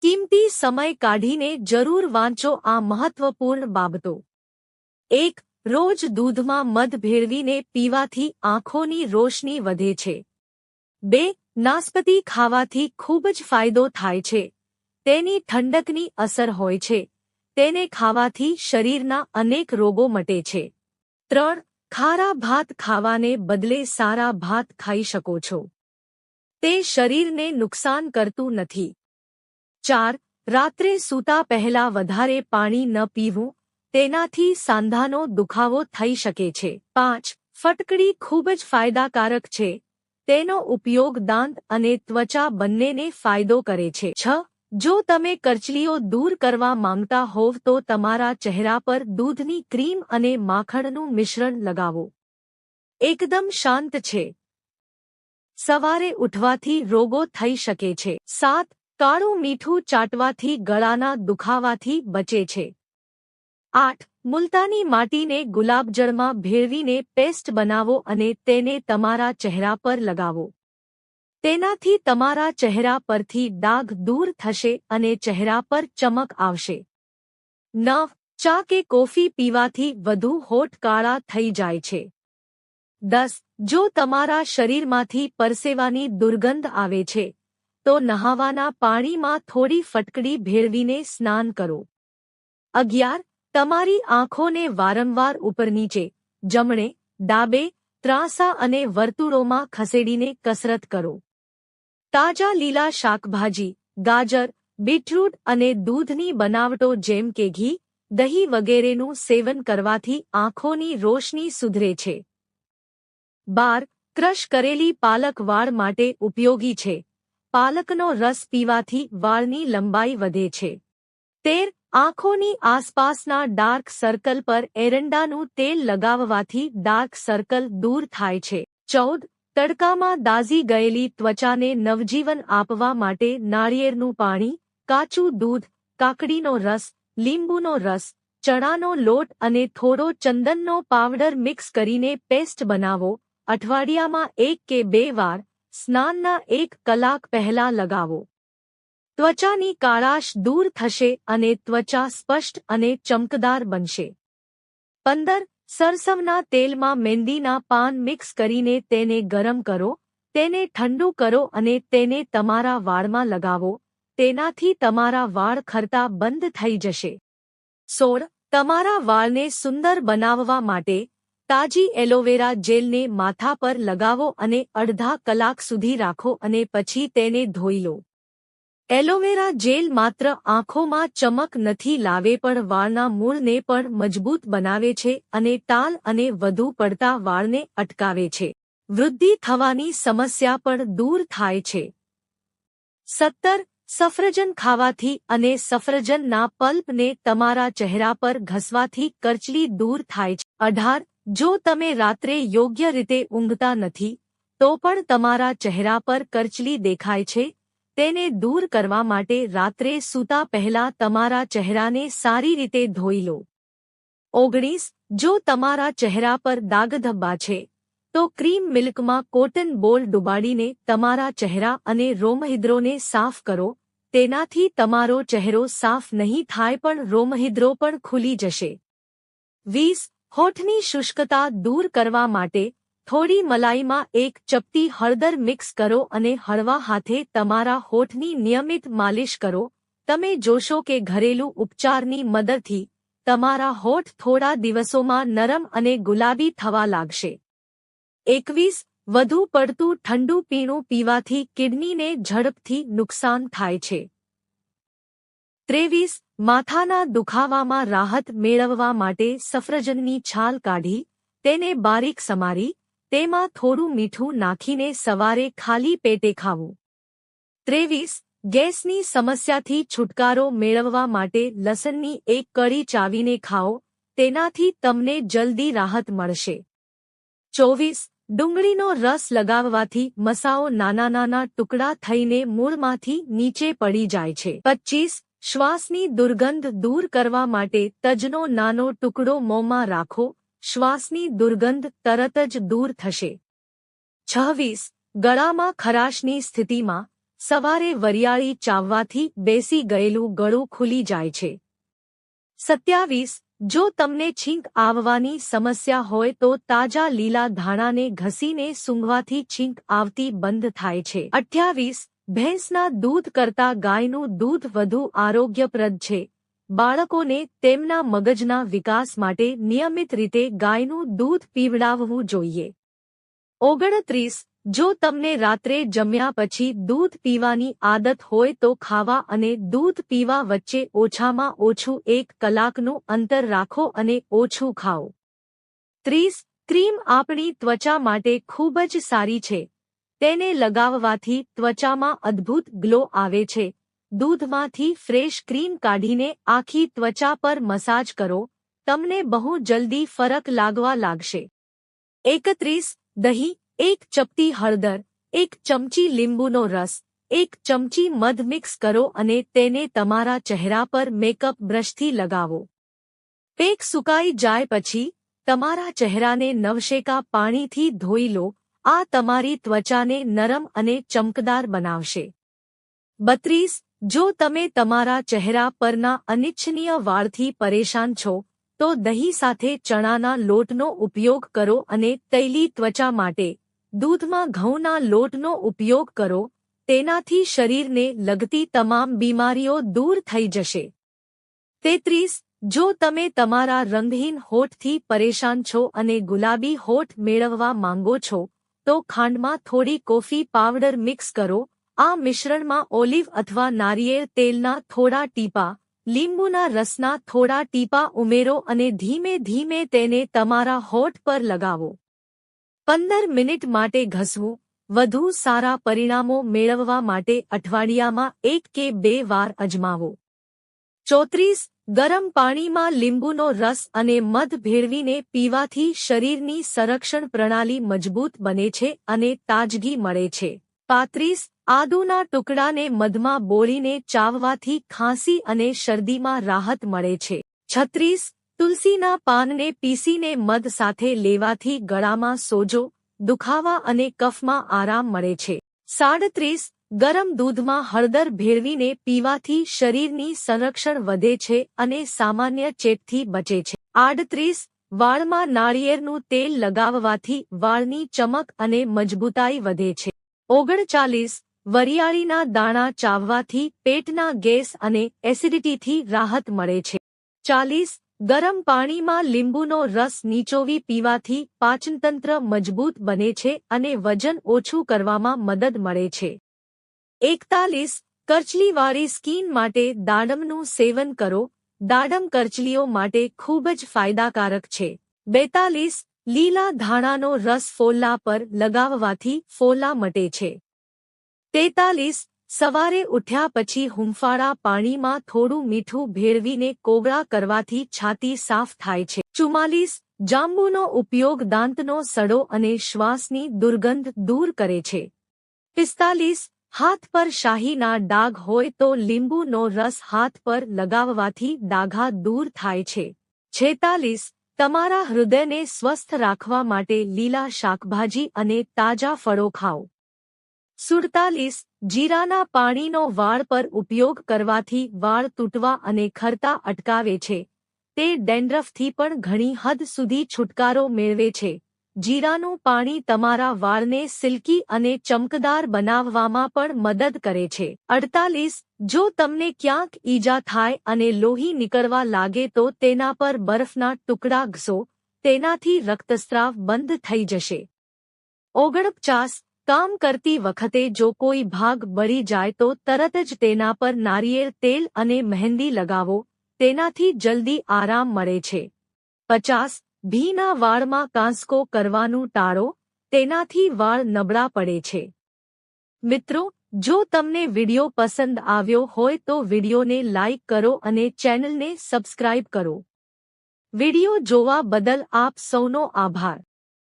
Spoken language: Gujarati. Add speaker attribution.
Speaker 1: કિંમતી સમય કાઢીને જરૂર વાંચો આ મહત્વપૂર્ણ બાબતો। 1. રોજ દૂધમાં મધ ભેળવીને પીવાથી આંખોની રોશની વધે છે। 2. નાસ્પતિ ખાવાથી ખૂબ જ ફાયદો થાય છે। તેની ઠંડકની અસર હોય છે। તેને ખાવાથી શરીરના અનેક રોગો મટે છે। 3. ખારા ભાત ખાવાને બદલે સારા ભાત ખાઈ શકો છો। તે શરીરને નુકસાન કરતું નથી। 4. રાત્રે સૂતા પહેલા વધારે પાણી ન પીવું, તેનાથી સાંધાનો દુખાવો થઈ શકે છે। 5. ફટકડી ખૂબ જ ફાયદાકારક છે। તેનો ઉપયોગ દાંત અને ત્વચા બંનેને ફાયદો કરે છે। 6. જો તમે કરચલીઓ દૂર કરવા માંગતા હોવ તો તમારા ચહેરા પર દૂધની ક્રીમ અને માખણનું મિશ્રણ લગાવો। એકદમ શાંત છે। સવારે ઉઠવાથી રોગો થઈ શકે છે। 7. કાળું મીઠું ચાટવાથી ગળાના દુખાવાથી બચે છે। 8. મુલતાની માટીને ગુલાબજળમાં ભેળવીને પેસ્ટ બનાવો અને તેને તમારા ચહેરા પર લગાવો। તેનાથી તમારા ચહેરા પરથી ડાઘ દૂર થશે અને ચહેરા પર ચમક આવશે। 9. ચા કે કોફી પીવાથી વધુ હોઠ કાળા થઈ જાય છે। 10. જો તમારા શરીરમાંથી પરસેવાની દુર્ગંધ આવે છે તો નહાવાના પાણીમાં થોડી ફટકડી ભેળવીને સ્નાન કરો। 11. તમારી આંખોને વારંવાર ઉપર-નીચે, જમણે, ડાબે, ત્રાંસા અને વર્તુળોમાં ખસેડીને કસરત કરો। તાજા લીલા શાકભાજી, ગાજર, બીટરૂટ અને દૂધની બનાવટો જેમ કે ઘી, દહીં વગેરેનું સેવન કરવાથી આંખોની રોશની સુધરે છે। 12. ક્રશ કરેલી પાલક વાળ માટે ઉપયોગી છે। પાલકનો રસ પીવાથી વાળની લંબાઈ વધે છે। 13. આંખોની આસપાસના ડાર્ક સર્કલ પર એરંડાનું તેલ લગાવવાથી ડાર્ક સર્કલ દૂર થાય છે। 14. તડકામાં દાઝી ગયેલી ત્વચાને નવજીવન આપવા માટે નાળિયેરનું પાણી, કાચું દૂધ, કાકડીનો રસ, લીંબુનો રસ, ચણાનો લોટ અને થોડો ચંદનનો પાવડર મિક્સ કરીને પેસ્ટ બનાવો। અઠવાડિયામાં 1 કે 2 વાર, સ્નાનના 1 કલાક પહેલા લગાવો। ત્વચાની કાળાશ દૂર થશે અને ત્વચા સ્પષ્ટ અને ચમકદાર બનશે। 15. સરસવના તેલમાં મહેંદીના પાન મિક્સ કરીને તેને ગરમ કરો, તેને ઠંડુ કરો અને તેને તમારા વાળમાં લગાવો। તેનાથી તમારા વાળ ખરતા બંધ થઈ જશે। 16. તમારા વાળને સુંદર બનાવવા માટે તાજી એલોવેરા જેલને માથા પર લગાવો અને અડધા કલાક સુધી રાખો અને પછી તેને ધોઈ લો। એલોવેરા જેલ માત્ર આંખોમાં ચમક નથી લાવે પણ વાળના મૂળને પણ મજબૂત બનાવે છે અને ટાલ અને વધુ પડતા વાળને અટકાવે છે। વૃદ્ધિ થવાની સમસ્યા પણ દૂર થાય છે। 17. સફરજન ખાવાથી અને સફરજનના પલ્પને તમારા ચહેરા પર ઘસવાથી કરચલી દૂર થાય છે। 18. જો તમે રાત્રે યોગ્ય રીતે ઊંઘતા નથી તો પણ તમારા ચહેરા પર કરચલી દેખાય છે, તેને દૂર કરવા માટે રાત્રે સૂતા પહેલા તમારા ચહેરાને સારી રીતે ધોઈ લો। 19. જો તમારા ચહેરા પર દાગધબ્બા છે તો ક્રીમ મિલ્કમાં કોટન બોલ ડુબાડીને તમારા ચહેરા અને રોમહિદ્રોને સાફ કરો। તેનાથી તમારો ચહેરો સાફ નહીં થાય પણ રોમહિદ્રો પણ ખુલી જશે। 20. હોઠની શુષ્કતા દૂર કરવા માટે થોડી મલાઈમાં 1 ચપટી હળદર મિક્સ કરો અને હળવા હાથે તમારા હોઠની નિયમિત માલિશ કરો। તમે જોશો કે ઘરેલું ઉપચારની મદદથી તમારા હોઠ થોડા દિવસોમાં નરમ અને ગુલાબી થવા લાગશે। 21. વધુ પડતું ઠંડુ પીણું પીવાથી કિડનીને ઝડપથી નુકસાન થાય છે। 23. માથાના દુખાવામાં રાહત મેળવવા માટે સફરજનની છાલ કાઢી, તેને બારીક સમારી, તેમાં થોડું મીઠું નાખીને સવારે ખાલી પેટે ખાવું। 23. ગેસની સમસ્યાથી છુટકારો મેળવવા માટે લસણની 1 કળી ચાવીને ખાઓ, તેનાથી તમને જલ્દી રાહત મળશે। 24. ડુંગળીનો રસ લગાવવાથી મસાઓ નાના નાના ટુકડા થઈને મૂળમાંથી નીચે પડી જાય છે। 25. શ્વાસની દુર્ગંધ દૂર કરવા માટે તજનો નાનો ટુકડો મોંમાં રાખો, શ્વાસની દુર્ગંધ તરત જ દૂર થશે। 26. ગળામાં ખરાશની સ્થિતિમાં સવારે વરિયાળી ચાવવાથી બેસી ગયેલું ગળું ખુલી જાય છે. 27. જો તમને છીંક આવવાની સમસ્યા હોય તો તાજા લીલા ધાણાને ઘસીને સૂંઘવાથી છીંક આવતી બંધ થાય છે. 28. ભેંસના દૂધ કરતાં ગાયનું દૂધ વધુ આરોગ્યપ્રદ છે. બાળકોને તેમના મગજના વિકાસ માટે નિયમિત રીતે ગાયનું દૂધ પીવડાવવું જોઈએ. 29. જો તમને રાત્રે જમ્યા પછી દૂધ પીવાની આદત હોય તો ખાવા અને દૂધ પીવા વચ્ચે ઓછામાં ઓછું 1 કલાકનું અંતર રાખો અને ઓછું ખાઓ. 30. ક્રીમ આપણી ત્વચા માટે ખૂબ જ સારી છે. તેને લગાવવાથી ત્વચામાં અદ્ભુત ગ્લો આવે છે. દૂધમાંથી ફ્રેશ ક્રીમ કાઢીને આખી ત્વચા પર મસાજ કરો, તમને બહુ જલ્દી ફરક લાગવા લાગશે. 31. દહીં, 1 ચપટી હળદર, 1 ચમચી લીંબુનો રસ, 1 ચમચી મધ મિક્સ કરો અને તેને તમારા ચહેરા પર મેકઅપ બ્રશથી લગાવો. પેક સુકાઈ જાય પછી તમારા ચહેરાને નવશેકા પાણીથી ધોઈ લો. આ તમારી ત્વચાને નરમ અને ચમકદાર બનાવશે. 32. જો તમે તમારા ચહેરા પરના અનિચ્છનીય વાળથી પરેશાન છો તો દહીં સાથે ચણાના લોટનો ઉપયોગ કરો અને તૈલી ત્વચા માટે દૂધમાં ઘઉંના લોટનો ઉપયોગ કરો. તેનાથી શરીરને લગતી તમામ બીમારીઓ દૂર થઈ જશે. 33. જો તમે તમારા રંગહીન હોઠથી પરેશાન છો અને ગુલાબી હોઠ મેળવવા માંગો છો તો ખાંડમાં થોડી કોફી પાવડર મિક્સ કરો. આ મિશ્રણમાં ઓલિવ અથવા નારિયેળ તેલના થોડા ટીપા, લીંબુના રસના થોડા ટીપા ઉમેરો અને ધીમે ધીમે તેને તમારા હોઠ પર લગાવો. 15 મિનિટ માટે ઘસવું. વધુ સારા પરિણામો મેળવવા માટે અઠવાડિયામાં 1 કે 2 વાર અજમાવો. 34. ગરમ પાણીમાં લીંબુનો રસ અને મધ ભેળવીને પીવાથી શરીરની સંરક્ષણ પ્રણાલી મજબૂત બને છે અને તાજગી મળે છે. 35. આદુના ટુકડાને મધમાં બોળીને ચાવવાથી ખાંસી અને શરદીમાં રાહત મળે છે. 36. તુલસીના પાનને પીસીને મધ સાથે લેવાથી ગળામાં સોજો, દુખાવા અને કફમાં આરામ મળે છે. 37. ગરમ દૂધમાં હળદર ભેળવીને પીવાથી શરીરની સંરક્ષણ વધે છે અને સામાન્ય ચેપથી બચે છે. 38. વાળમાં નાળિયેરનું તેલ લગાવવાથી વાળની ચમક અને મજબૂતાઈ વધે છે. 39. વરિયાળીના દાણા ચાવવાથી પેટના ગેસ અને એસિડિટીથી રાહત મળે છે. 40. ગરમ પાણીમાં લીંબુનો રસ નીચોવી પીવાથી પાચનતંત્ર મજબૂત બને છે અને વજન ઓછું કરવામાં મદદ મળે છે. 41. કરચલીવાળી સ્કિન માટે દાડમનું સેવન કરો. દાડમ કરચલીઓ માટે ખૂબ જ ફાયદાકારક છે. 42. લીલા ધાણાનો રસ ફોલ્લા પર લગાવવાથી ફોલ્લા મટે છે. 43. સવારે ઉઠ્યા પછી હૂંફાળા પાણીમાં થોડું મીઠું ભેળવીને કોગળા કરવાથી છાતી સાફ થાય છે. 44. જાંબુનો ઉપયોગ દાંતનો સડો અને શ્વાસની દુર્ગંધ દૂર કરે છે. 45. હાથ પર શાહીના ડાઘ હોય તો લીંબુનો રસ હાથ પર લગાવવાથી ડાઘા દૂર થાય છે. 46. તમારા હૃદયને સ્વસ્થ રાખવા માટે લીલા શાકભાજી અને તાજા ફળો ખાઓ. 47. જીરાના પાણીનો વાળ પર ઉપયોગ કરવાથી વાળ તૂટવા અને ખરતા અટકાવે છે. તે ડેન્ડ્રફથી પણ ઘણી હદ સુધી છુટકારો મેળવે છે. જીરાનું પાણી તમારા વાળને સિલ્કી અને ચમકદાર બનાવવામાં પણ મદદ કરે છે. 48. જો તમને ક્યાંક ઈજા થાય અને લોહી નીકળવા લાગે તો તેના પર બરફના ટુકડા ઘસો. તેનાથી રક્તસ્રાવ બંધ થઈ જશે. 49. કામ કરતી વખતે જો કોઈ ભાગ બળી જાય તો તરત જ તેના પર નારિયેળ તેલ અને મહેંદી લગાવો. તેનાથી જલ્દી આરામ મળે છે. 50. ભીના વાળમાં કાંસકો કરવાનું ટાળો. તેનાથી વાળ નબળા પડે છે. મિત્રો, જો તમને વિડિયો પસંદ આવ્યો હોય તો વિડિયોને લાઇક કરો અને ચેનલને સબસ્ક્રાઇબ કરો. વિડિયો જોવા બદલ આપ સૌનો આભાર.